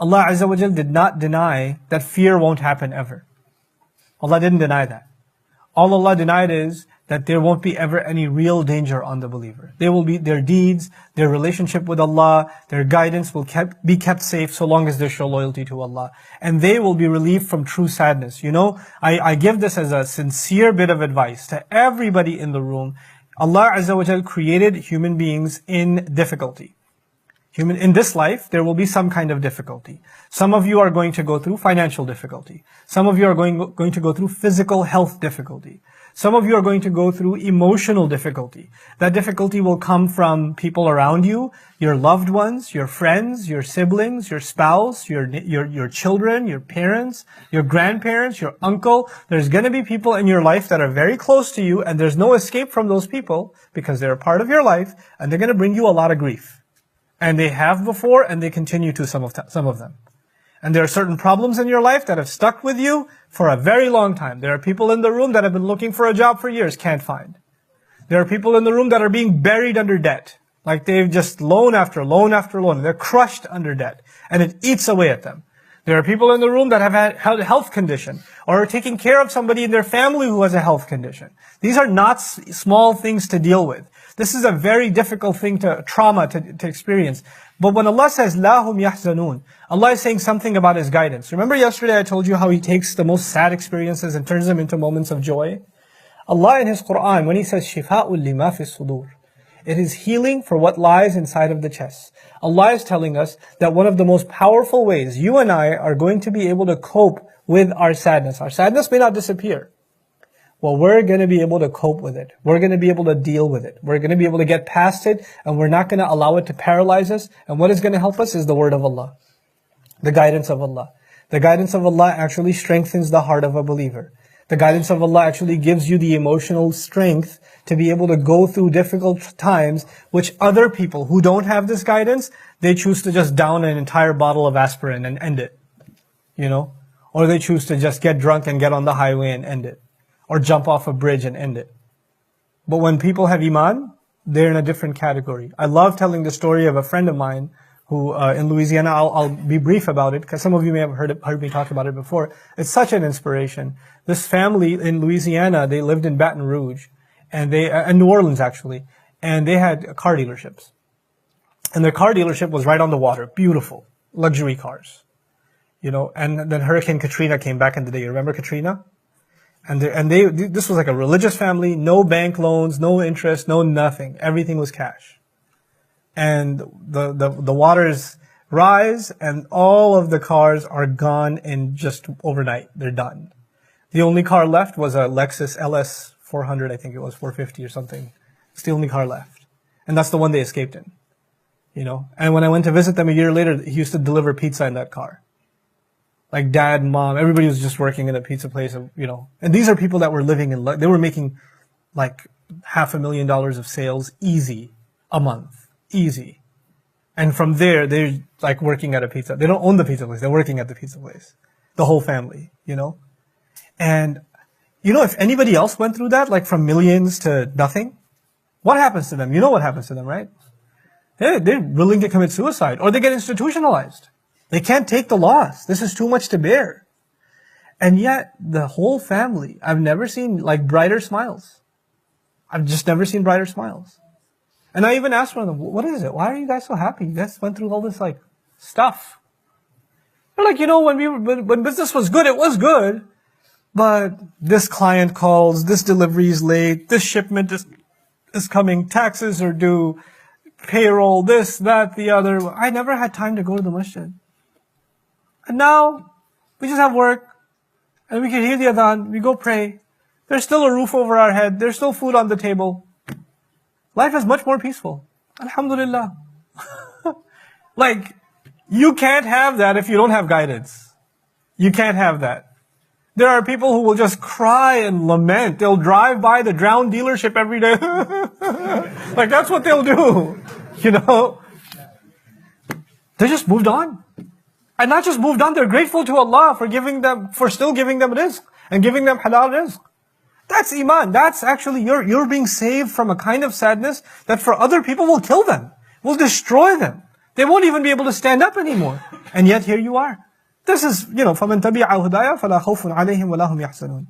Allah Azza wa Jal did not deny that fear won't happen ever. Allah didn't deny that. All Allah denied is that there won't be ever any real danger on the believer. They will be, their deeds, their relationship with Allah, their guidance will be kept safe so long as they show loyalty to Allah. And they will be relieved from true sadness. You know, I give this as a sincere bit of advice to everybody in the room. Allah Azza wa Jal created human beings in difficulty. In this life, there will be some kind of difficulty. Some of you are going to go through financial difficulty. Some of you are going to go through physical health difficulty. Some of you are going to go through emotional difficulty. That difficulty will come from people around you, your loved ones, your friends, your siblings, your spouse, your children, your parents, your grandparents, your uncle. There's going to be people in your life that are very close to you, and there's no escape from those people because they're a part of your life, and they're going to bring you a lot of grief. And they have before, and they continue to some of them. And there are certain problems in your life that have stuck with you for a very long time. There are people in the room that have been looking for a job for years, can't find. There are people in the room that are being buried under debt. Like they've just loan after loan after loan. They're crushed under debt. And it eats away at them. There are people in the room that have had a health condition or are taking care of somebody in their family who has a health condition. These are not small things to deal with. This is a very difficult thing trauma to experience. But when Allah says, لَا هُمْ يَحْزَنُونَ, Allah is saying something about His guidance. Remember yesterday I told you how He takes the most sad experiences and turns them into moments of joy? Allah in His Quran, when He says, شِفَاءٌ لِمَا فِي الصُّدُورِ, it is healing for what lies inside of the chest. Allah is telling us that one of the most powerful ways you and I are going to be able to cope with our sadness may not disappear. Well, we're going to be able to cope with it. We're going to be able to deal with it. We're going to be able to get past it, and we're not going to allow it to paralyze us. And what is going to help us is the word of Allah, the guidance of Allah. The guidance of Allah actually strengthens the heart of a believer. The guidance of Allah actually gives you the emotional strength to be able to go through difficult times, which other people who don't have this guidance, they choose to just down an entire bottle of aspirin and end it. You know? Or they choose to just get drunk and get on the highway and end it. Or jump off a bridge and end it. But when people have Iman, they're in a different category. I love telling the story of a friend of mine who, in Louisiana, I'll be brief about it, because some of you may have heard me talk about it before. It's such an inspiration. This family in Louisiana, they lived in Baton Rouge, and in New Orleans actually, and they had car dealerships. And their car dealership was right on the water. Beautiful. Luxury cars. You know, and then Hurricane Katrina came back in the day. You remember Katrina? And this was like a religious family, no bank loans, no interest, no nothing. Everything was cash. And the waters rise, and all of the cars are gone in just overnight. They're done. The only car left was a Lexus LS 400, I think it was 450 or something. It's the only car left. And that's the one they escaped in. You know, and when I went to visit them a year later, he used to deliver pizza in that car. Like dad and mom, everybody was just working in a pizza place, you know. And these are people that were living they were making like $500,000 of sales easy a month. Easy. And from there, they're like working at a pizza. They don't own the pizza place. They're working at the pizza place. The whole family, you know. And, you know, if anybody else went through that, like from millions to nothing, what happens to them? You know what happens to them, right? They're willing to commit suicide, or they get institutionalized. They can't take the loss. This is too much to bear. And yet, the whole family, I've never seen like brighter smiles. I've just never seen brighter smiles. And I even asked one of them, what is it? Why are you guys so happy? You guys went through all this like stuff. They're like, you know, when business was good, it was good. But this client calls, this delivery is late, this shipment is coming, taxes are due, payroll, this, that, the other. I never had time to go to the masjid. And now, we just have work, and we can hear the adhan, we go pray. There's still a roof over our head, there's still food on the table. Life is much more peaceful. Alhamdulillah. Like, you can't have that if you don't have guidance. You can't have that. There are people who will just cry and lament. They'll drive by the drowned dealership every day. Like, that's what they'll do. You know? They just moved on. And not just moved on, they're grateful to Allah for still giving them rizq and giving them halal rizq. That's iman. That's actually, you're being saved from a kind of sadness that for other people will kill them, will destroy them. They won't even be able to stand up anymore. And yet here you are. This is, فَمَنْ تَبِعَ هُدَايَ فَلَا خَوْفٌ عَلَيْهِمْ وَلَا هُمْ يَحْزَنُونَ.